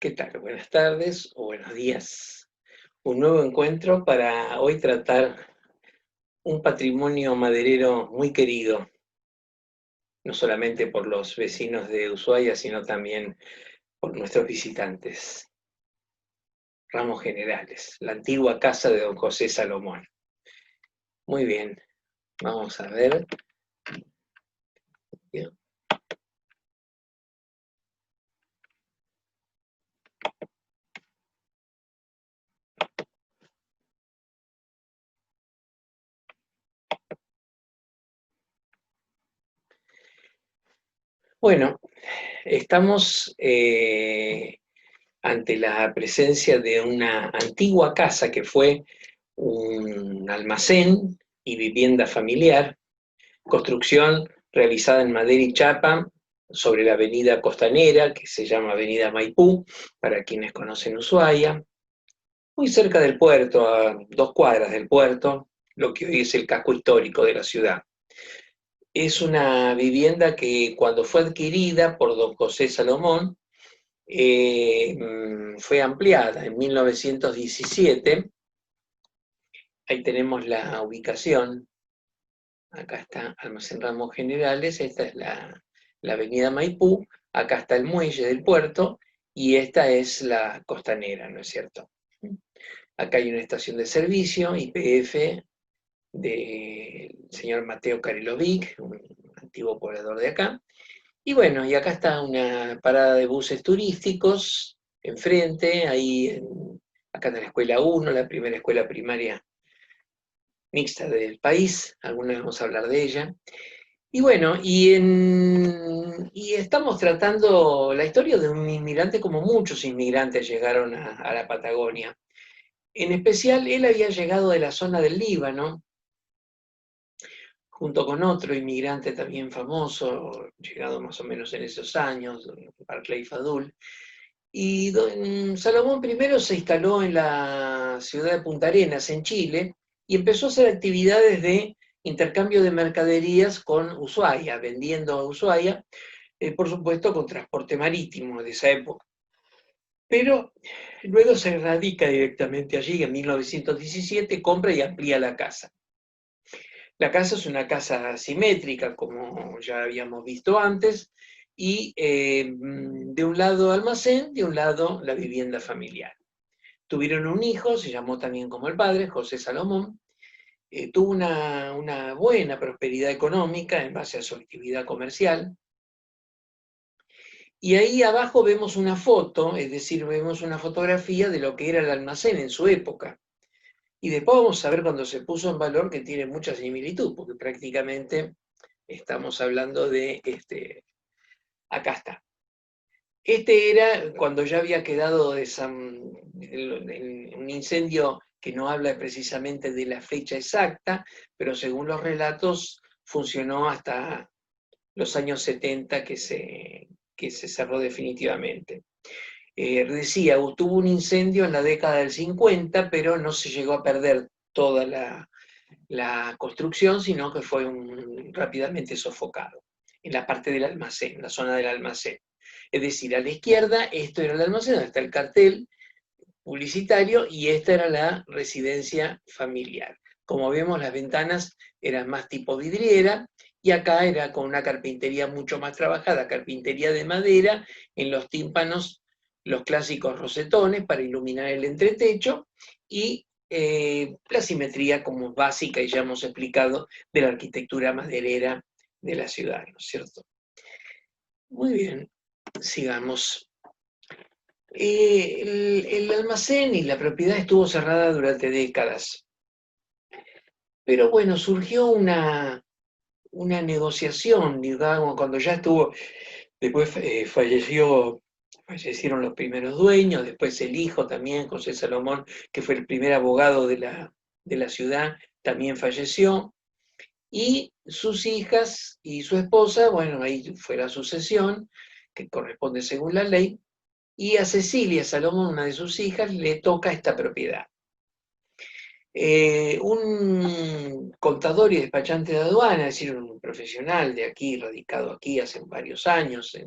¿Qué tal? Buenas tardes o buenos días. Un nuevo encuentro para hoy tratar un patrimonio maderero muy querido, no solamente por los vecinos de Ushuaia, sino también por nuestros visitantes. Ramos Generales, la antigua casa de don José Salomón. Muy bien, vamos a ver. Bueno, estamos ante la presencia de una antigua casa que fue un almacén y vivienda familiar, construcción realizada en madera y chapa sobre la avenida Costanera, que se llama Avenida Maipú, para quienes conocen Ushuaia, muy cerca del puerto, a 2 cuadras del puerto, lo que hoy es el casco histórico de la ciudad. Es una vivienda que cuando fue adquirida por don José Salomón, fue ampliada en 1917. Ahí tenemos la ubicación. Acá está Almacén Ramos Generales, esta es la avenida Maipú, acá está el muelle del puerto y esta es la costanera, ¿no es cierto? Acá hay una estación de servicio, YPF, del señor Mateo Carilovic, un antiguo poblador de acá. Y bueno, y acá está una parada de buses turísticos, enfrente, acá está la escuela 1, la primera escuela primaria mixta del país, alguna vez vamos a hablar de ella. Y bueno, y estamos tratando la historia de un inmigrante como muchos inmigrantes llegaron a la Patagonia. En especial, él había llegado de la zona del Líbano, junto con otro inmigrante también famoso, llegado más o menos en esos años, Barclay Fadul. Y don Salomón primero se instaló en la ciudad de Punta Arenas, en Chile, y empezó a hacer actividades de intercambio de mercaderías con Ushuaia, vendiendo a Ushuaia, por supuesto con transporte marítimo de esa época. Pero luego se radica directamente allí, en 1917, compra y amplía la casa. La casa es una casa simétrica, como ya habíamos visto antes, y de un lado almacén, de un lado la vivienda familiar. Tuvieron un hijo, se llamó también como el padre, José Salomón. Tuvo una buena prosperidad económica en base a su actividad comercial. Y ahí abajo vemos una foto, es decir, vemos una fotografía de lo que era el almacén en su época. Y después vamos a ver cuando se puso en valor que tiene mucha similitud, porque prácticamente estamos hablando de, acá está. Este era cuando ya había quedado un incendio que no habla precisamente de la fecha exacta, pero según los relatos funcionó hasta los años 70 que se cerró definitivamente. Decía, tuvo un incendio en la década del 50, pero no se llegó a perder toda la construcción, sino que fue rápidamente sofocado en la parte del almacén, la zona del almacén. Es decir, a la izquierda, esto era el almacén, donde está el cartel publicitario, y esta era la residencia familiar. Como vemos, las ventanas eran más tipo vidriera, y acá era con una carpintería mucho más trabajada, carpintería de madera, en los tímpanos los clásicos rosetones para iluminar el entretecho, y la simetría como básica, y ya hemos explicado, de la arquitectura maderera de la ciudad, ¿no es cierto? Muy bien, sigamos. El almacén y la propiedad estuvo cerrada durante décadas, pero bueno, surgió una negociación, digamos, cuando ya estuvo, después fallecieron los primeros dueños, después el hijo también, José Salomón, que fue el primer abogado de la ciudad, también falleció, y sus hijas y su esposa, bueno, ahí fue la sucesión, que corresponde según la ley, y a Cecilia Salomón, una de sus hijas, le toca esta propiedad. Un contador y despachante de aduana, es decir, un profesional de aquí, radicado aquí hace varios años,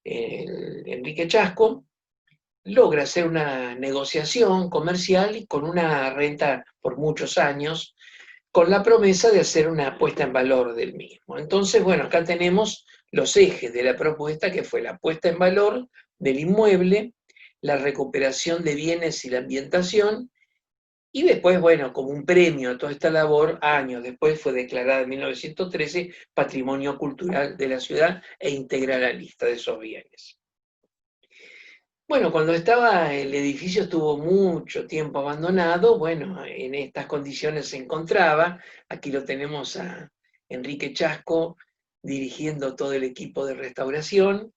Enrique Chasco, logra hacer una negociación comercial y con una renta por muchos años, con la promesa de hacer una puesta en valor del mismo. Entonces, bueno, acá tenemos los ejes de la propuesta, que fue la puesta en valor del inmueble, la recuperación de bienes y la ambientación, y después, bueno, como un premio a toda esta labor, años después fue declarada en 1913 Patrimonio Cultural de la ciudad e integra la lista de esos bienes. Bueno, cuando estaba el edificio estuvo mucho tiempo abandonado, bueno, en estas condiciones se encontraba, aquí lo tenemos a Enrique Chasco dirigiendo todo el equipo de restauración.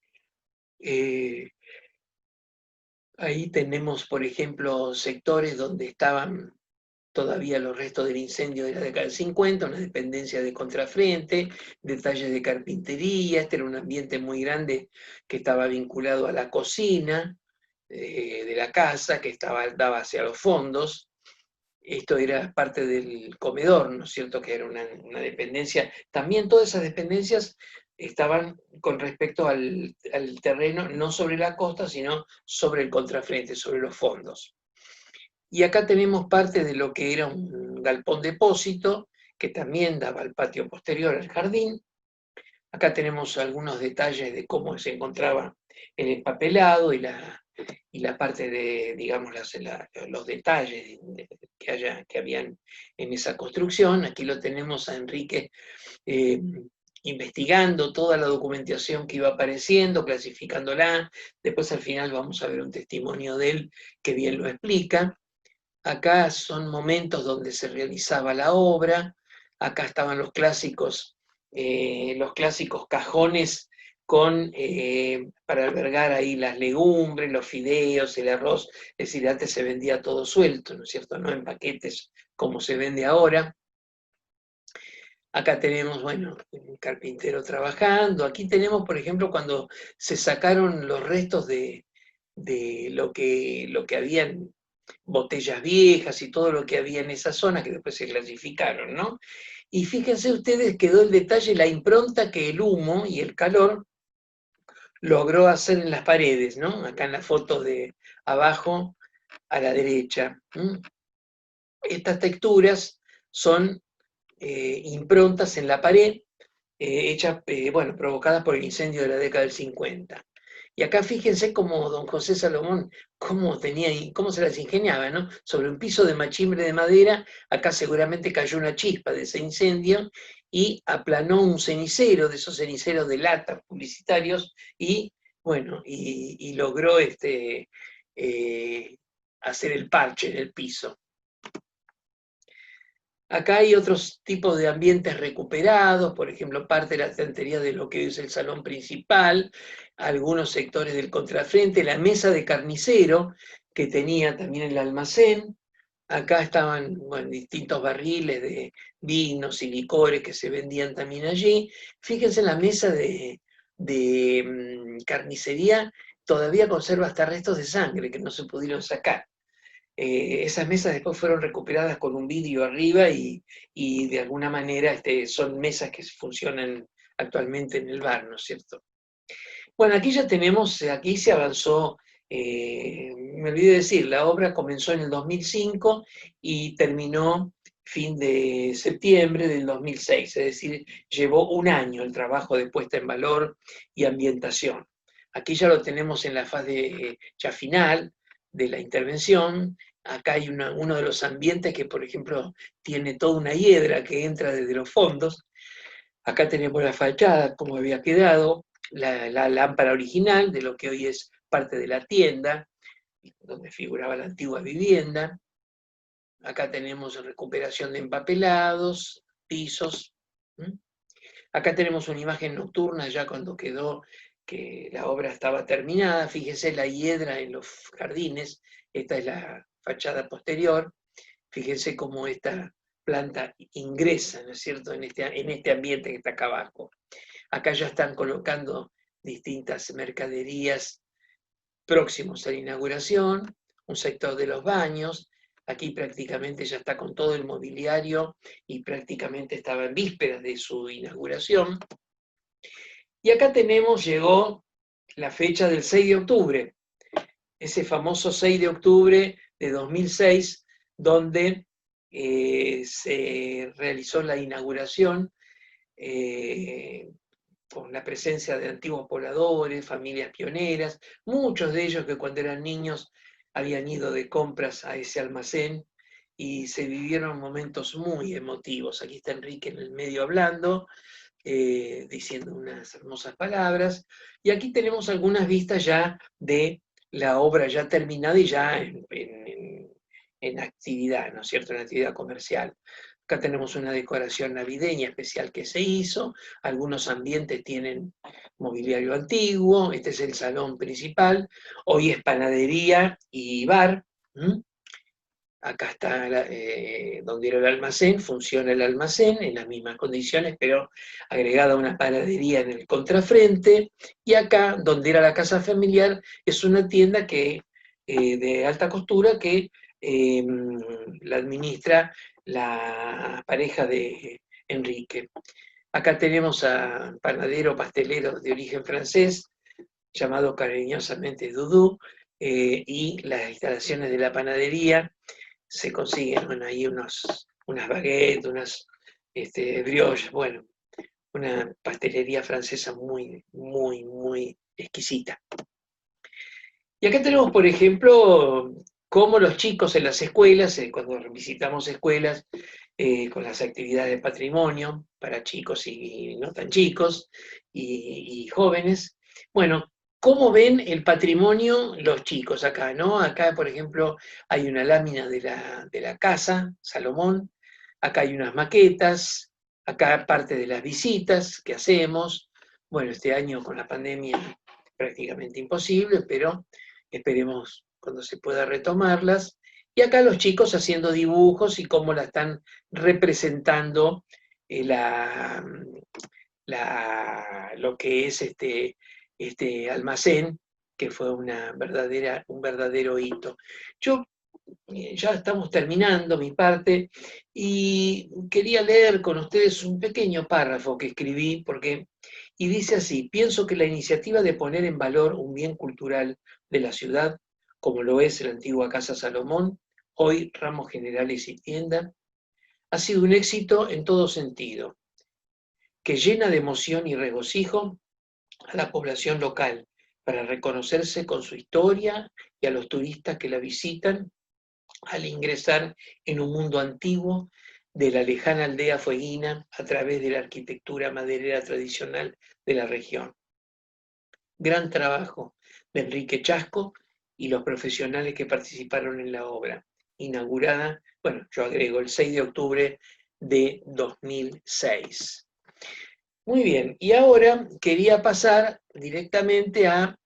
Ahí tenemos, por ejemplo, sectores donde estaban todavía los restos del incendio de la década del 50, una dependencia de contrafrente, detalles de carpintería, este era un ambiente muy grande que estaba vinculado a la cocina de la casa, que daba hacia los fondos. Esto era parte del comedor, ¿no es cierto?, que era una dependencia. También todas esas dependencias estaban con respecto al terreno, no sobre la costa, sino sobre el contrafrente, sobre los fondos. Y acá tenemos parte de lo que era un galpón depósito, que también daba al patio posterior al jardín. Acá tenemos algunos detalles de cómo se encontraba el empapelado y la parte de, digamos, los detalles que habían en esa construcción. Aquí lo tenemos a Enrique investigando toda la documentación que iba apareciendo, clasificándola. Después al final vamos a ver un testimonio de él que bien lo explica. Acá son momentos donde se realizaba la obra, acá estaban los clásicos cajones para albergar ahí las legumbres, los fideos, el arroz, es decir, antes se vendía todo suelto, ¿no es cierto?, no en paquetes como se vende ahora. Acá tenemos, bueno, un carpintero trabajando. Aquí tenemos, por ejemplo, cuando se sacaron los restos de lo que habían, botellas viejas y todo lo que había en esa zona, que después se clasificaron, ¿no? Y fíjense ustedes, quedó el detalle, la impronta que el humo y el calor logró hacer en las paredes, ¿no? Acá en la foto de abajo a la derecha. Estas texturas son improntas en la pared, hechas, bueno, provocadas por el incendio de la década del 50. Y acá fíjense cómo don José Salomón, cómo se las ingeniaba, ¿no? Sobre un piso de machimbre de madera, acá seguramente cayó una chispa de ese incendio y aplanó un cenicero, de esos ceniceros de lata publicitarios, y bueno, y logró hacer el parche en el piso. Acá hay otros tipos de ambientes recuperados, por ejemplo, parte de la estantería de lo que hoy es el salón principal, algunos sectores del contrafrente, la mesa de carnicero que tenía también el almacén. Acá estaban, bueno, distintos barriles de vinos y licores que se vendían también allí. Fíjense, la mesa de carnicería todavía conserva hasta restos de sangre que no se pudieron sacar. Esas mesas después fueron recuperadas con un vidrio arriba y de alguna manera son mesas que funcionan actualmente en el bar, ¿no es cierto? Bueno, aquí ya tenemos, aquí se avanzó, me olvidé decir, la obra comenzó en el 2005 y terminó fin de septiembre del 2006, es decir, llevó un año el trabajo de puesta en valor y ambientación. Aquí ya lo tenemos en la fase ya final de la intervención. Acá hay uno de los ambientes que, por ejemplo, tiene toda una hiedra que entra desde los fondos. Acá tenemos la fachada, como había quedado, la lámpara original de lo que hoy es parte de la tienda, donde figuraba la antigua vivienda. Acá tenemos recuperación de empapelados, pisos. Acá tenemos una imagen nocturna ya cuando quedó que la obra estaba terminada. Fíjese la hiedra en los jardines. Esta es la fachada posterior. Fíjense cómo esta planta ingresa, ¿no es cierto?, en este ambiente que está acá abajo. Acá ya están colocando distintas mercaderías próximos a la inauguración, un sector de los baños. Aquí prácticamente ya está con todo el mobiliario y prácticamente estaba en vísperas de su inauguración. Y acá llegó la fecha del 6 de octubre. ese famoso 6 de octubre de 2006, donde se realizó la inauguración con la presencia de antiguos pobladores, familias pioneras, muchos de ellos que cuando eran niños habían ido de compras a ese almacén y se vivieron momentos muy emotivos. Aquí está Enrique en el medio hablando, diciendo unas hermosas palabras, y aquí tenemos algunas vistas ya de la obra ya terminada y ya en actividad, ¿no es cierto?, en actividad comercial. Acá tenemos una decoración navideña especial que se hizo, algunos ambientes tienen mobiliario antiguo, este es el salón principal, hoy es panadería y bar. Acá está donde era el almacén, funciona el almacén en las mismas condiciones, pero agregada una panadería en el contrafrente, y acá, donde era la casa familiar, es una tienda de alta costura que la administra la pareja de Enrique. Acá tenemos a panadero pastelero de origen francés, llamado cariñosamente Doudou, y las instalaciones de la panadería. Se consiguen, bueno, ahí unas baguettes, unas brioches, bueno, una pastelería francesa muy, muy, muy exquisita. Y acá tenemos, por ejemplo, cómo los chicos en las escuelas, cuando visitamos escuelas, con las actividades de patrimonio para chicos y no tan chicos y jóvenes, bueno, ¿cómo ven el patrimonio los chicos acá, no? Acá, por ejemplo, hay una lámina de la casa Salomón, acá hay unas maquetas, acá parte de las visitas que hacemos. Bueno, este año con la pandemia prácticamente imposible, pero esperemos cuando se pueda retomarlas. Y acá los chicos haciendo dibujos y cómo la están representando lo que es este almacén, que fue un verdadero hito. Yo ya estamos terminando mi parte y quería leer con ustedes un pequeño párrafo que escribí, y dice así: pienso que la iniciativa de poner en valor un bien cultural de la ciudad, como lo es la antigua Casa Salomón, hoy Ramos Generales y Tienda, ha sido un éxito en todo sentido, que llena de emoción y regocijo a la población local para reconocerse con su historia y a los turistas que la visitan al ingresar en un mundo antiguo de la lejana aldea fueguina a través de la arquitectura maderera tradicional de la región. Gran trabajo de Enrique Chasco y los profesionales que participaron en la obra, inaugurada, bueno, yo agrego, el 6 de octubre de 2006. Muy bien, y ahora quería pasar directamente a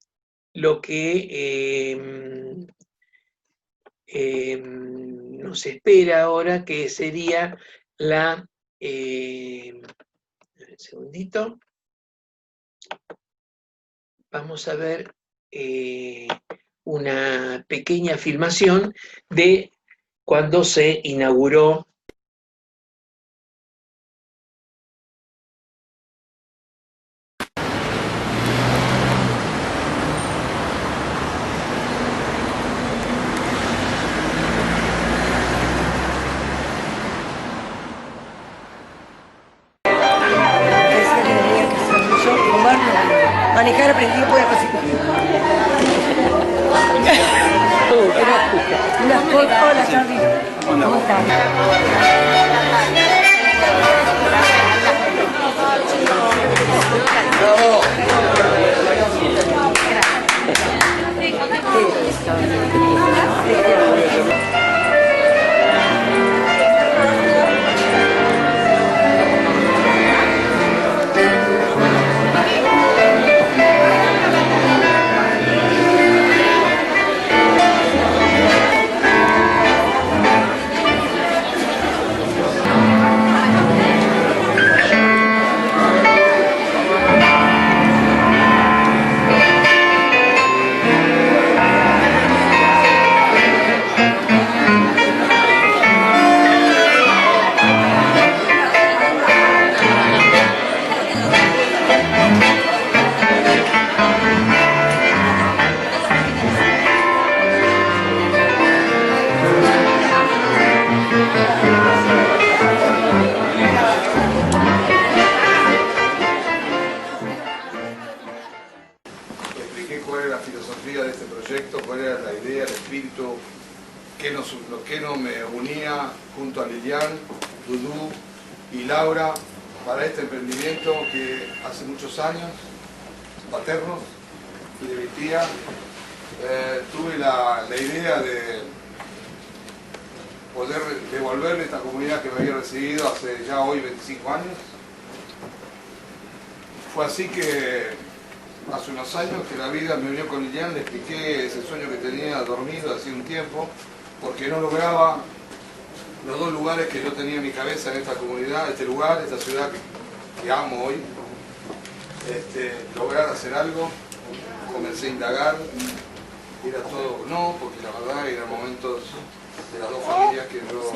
lo que nos espera ahora, que sería un segundito. Vamos a ver una pequeña filmación de cuando se inauguró manejar aprendí puede reciclar. Hola, Charly. ¿Cómo estás? expliqué cuál era la filosofía de este proyecto, cuál era la idea, el espíritu, qué nos me unía junto a Lilian, Dudú y Laura para este emprendimiento que hace muchos años, paternos y de mi tía, tuve la idea de poder devolverle esta comunidad que me había recibido hace ya hoy 25 años. Fue así que hace unos años que la vida me unió con Lilian, le expliqué ese sueño que tenía dormido hace un tiempo, porque no lograba los dos lugares que yo tenía en mi cabeza en esta comunidad, este lugar, esta ciudad que amo hoy, lograr hacer algo. Comencé a indagar, era todo no, porque la verdad eran momentos de las dos familias que yo,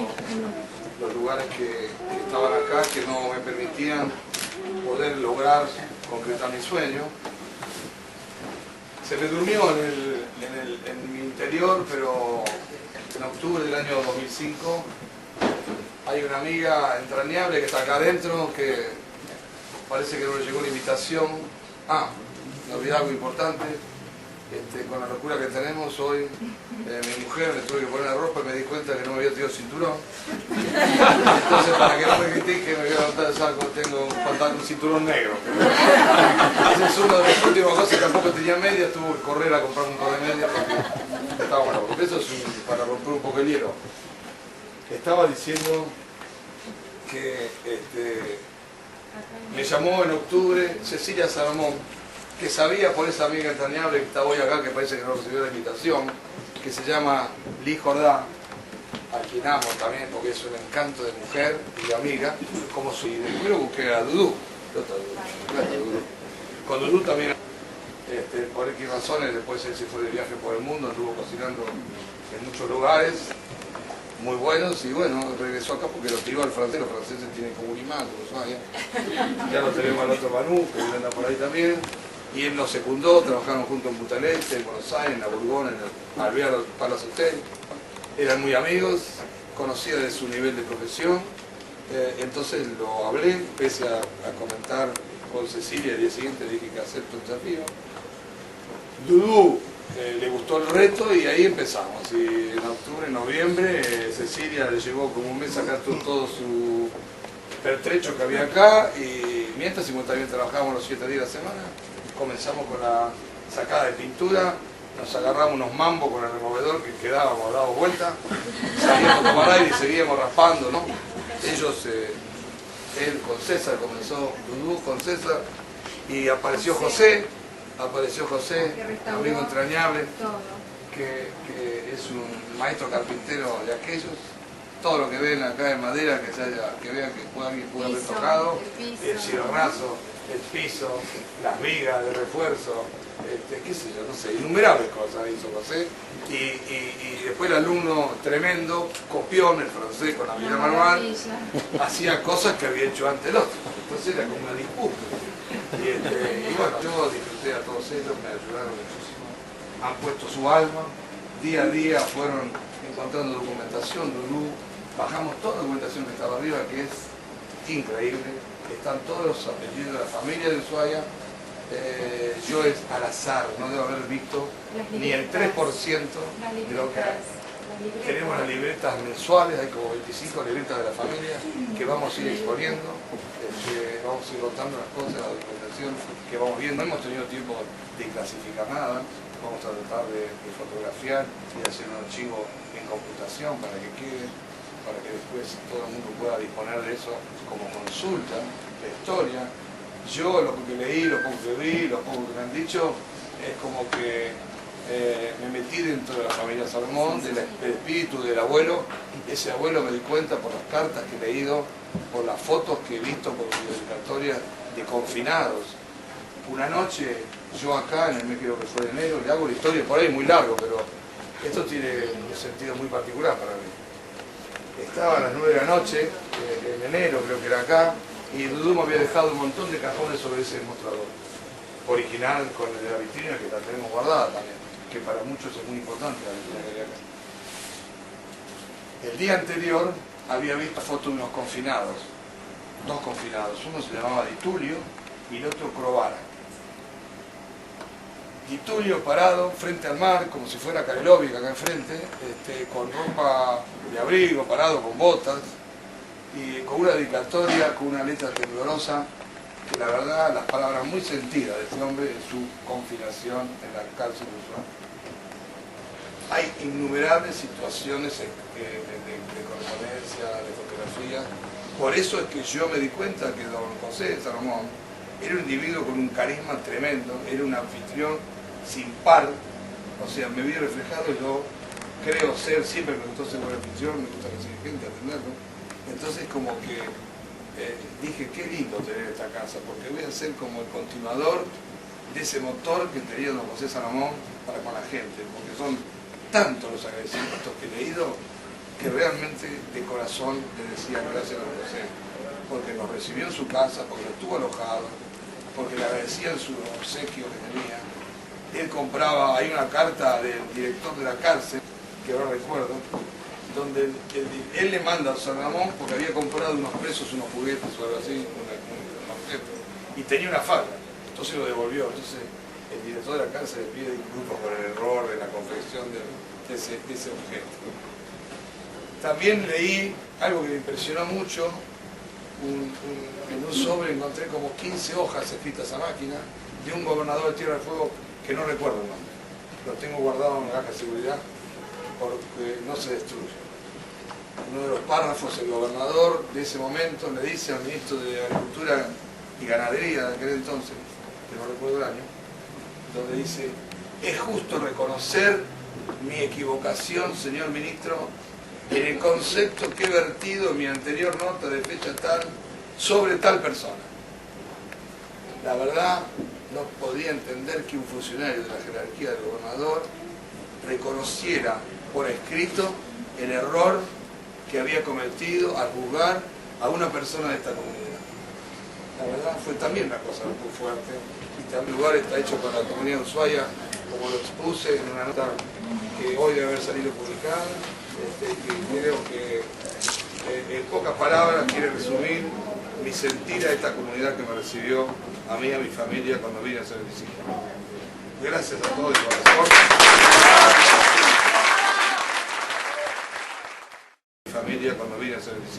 los lugares que estaban acá, que no me permitían poder lograr concretar mi sueño. Se me durmió en mi interior, pero en octubre del año 2005 hay una amiga entrañable que está acá adentro, que parece que no le llegó la invitación. Me olvidé algo importante. Con la locura que tenemos hoy, mi mujer me tuve que poner la ropa y me di cuenta que no me había tirado cinturón. Entonces, para que no me critique, me voy a levantar el saco, tengo un cinturón negro. Esa es una de las últimas cosas, tampoco tenía medias, tuve que correr a comprar un par de medias porque estaba bueno, porque eso es para romper un poco el hielo. Estaba diciendo que me llamó en octubre Cecilia Salomón, que sabía por esa amiga entrañable que está hoy acá, que parece que no recibió la invitación, que se llama Liz Jordá, a quien amo también porque es un encanto de mujer y de amiga, como si después lo busqué a Dudú. Con Dudú también, por X razones, después él se fue de viaje por el mundo, anduvo cocinando en muchos lugares muy buenos y bueno, regresó acá porque lo tiró al francés, los franceses tienen como un imán, ya lo tenemos al otro Manu, que anda por ahí también. Y él nos secundó, trabajaron juntos en Butaleste, en Buenos Aires, en La Bourgogne, en el Alvear Palace Hotel. Eran muy amigos, conocía de su nivel de profesión. Entonces lo hablé, empecé a comentar con Cecilia, el día siguiente le dije que acepto el desafío. Dudú le gustó el reto y ahí empezamos. Y en octubre, noviembre, Cecilia le llevó como un mes a sacar todo su pertrecho que había acá y mientras simultáneamente trabajábamos los 7 días de la semana. Comenzamos con la sacada de pintura, nos agarramos unos mambos con el removedor que quedábamos, dábamos vuelta, salíamos a tomar aire y seguíamos raspando, ¿no? Él con César comenzó, Dudú con César, y apareció José, amigo entrañable, que es un maestro carpintero de aquellos. Todo lo que ven acá en madera, que vean que alguien pudo haber tocado, el cirorazo, el piso, las vigas de refuerzo, qué sé yo, no sé, innumerables cosas hizo José. Y después el alumno tremendo, copión, el francés con la vida manual, hacía cosas que había hecho antes el otro. Entonces era como una disputa. Y bueno, yo disfruté a todos ellos, me ayudaron muchísimo. Han puesto su alma, día a día fueron encontrando documentación, Dudú. Bajamos toda la documentación que estaba arriba, que es increíble. Están todos los apellidos de la familia de Ushuaia. Yo es al azar, no debo haber visto ni el 3% de lo que hay. Tenemos las libretas mensuales, hay como 25 libretas de la familia que vamos a ir exponiendo, vamos a ir contando las cosas, la documentación que vamos viendo. No hemos tenido tiempo de clasificar nada, vamos a tratar de fotografiar y hacer un archivo en computación para que quede, para que después todo el mundo pueda disponer de eso como consulta, la historia. Yo lo que leí, lo poco que vi, lo poco que me han dicho, es como que me metí dentro de la familia Salomón, del espíritu del abuelo. Ese abuelo me di cuenta por las cartas que he leído, por las fotos que he visto, por dedicatorias de confinados. Una noche, yo acá, en el mes creo que fue de enero, le hago la historia por ahí muy largo, pero esto tiene un sentido muy particular para mí. Estaba a las 9 de la noche, en enero creo que era acá, y Dudú me había dejado un montón de cajones sobre ese mostrador. Original, con el de la vitrina, que la tenemos guardada también, que para muchos es muy importante la vitrina que hay acá. El día anterior había visto fotos de unos confinados, dos confinados, uno se llamaba Di Tulio y el otro Crovara. Di Tulio parado frente al mar, como si fuera Karelovic acá enfrente, con ropa de abrigo, parado con botas, y con una dedicatoria, con una letra temblorosa, que la verdad, las palabras muy sentidas de este hombre en su confinación en la cárcel de Ushuaia. Hay innumerables situaciones de correspondencia, de fotografía. Por eso es que yo me di cuenta que don José de Salomón era un individuo con un carisma tremendo, era un anfitrión sin par, o sea, me vi reflejado. Yo creo ser, siempre me gustó ser buen anfitrión, me gusta recibir gente, atenderlo. Entonces como que dije, qué lindo tener esta casa, porque voy a ser como el continuador de ese motor que tenía don José Salomón para con la gente, porque son tantos los agradecimientos que he leído que realmente de corazón le decía gracias a don José, porque nos recibió en su casa, porque lo estuvo alojado, porque le agradecían su obsequio que tenía. Él compraba, hay una carta del director de la cárcel, que ahora recuerdo, donde él le manda a San Ramón porque había comprado unos presos, unos juguetes o algo así, un objeto, y tenía una falda, entonces lo devolvió. Entonces el director de la cárcel le pide disculpas por el error de la confección de ese objeto. También leí algo que me impresionó mucho, en un sobre encontré como 15 hojas escritas a máquina de un gobernador de Tierra del Fuego que no recuerdo el nombre. Lo tengo guardado en la caja de seguridad porque no se destruye. Uno de los párrafos, el gobernador de ese momento le dice al ministro de Agricultura y Ganadería de aquel entonces, que no recuerdo el año, donde dice: es justo reconocer mi equivocación, señor ministro, en el concepto que he vertido en mi anterior nota de fecha tal sobre tal persona. La verdad, no podía entender que un funcionario de la jerarquía del gobernador reconociera por escrito el error que había cometido al juzgar a una persona de esta comunidad. La verdad fue también una cosa muy fuerte, y también el lugar está hecho para la comunidad de Ushuaia, como lo expuse en una nota que hoy debe haber salido publicada, que creo que en pocas palabras quiere resumir mi sentir a esta comunidad que me recibió, a mí y a mi familia, cuando vine a ser visita. Gracias a todos de corazón. Mi familia cuando vine a ser visita.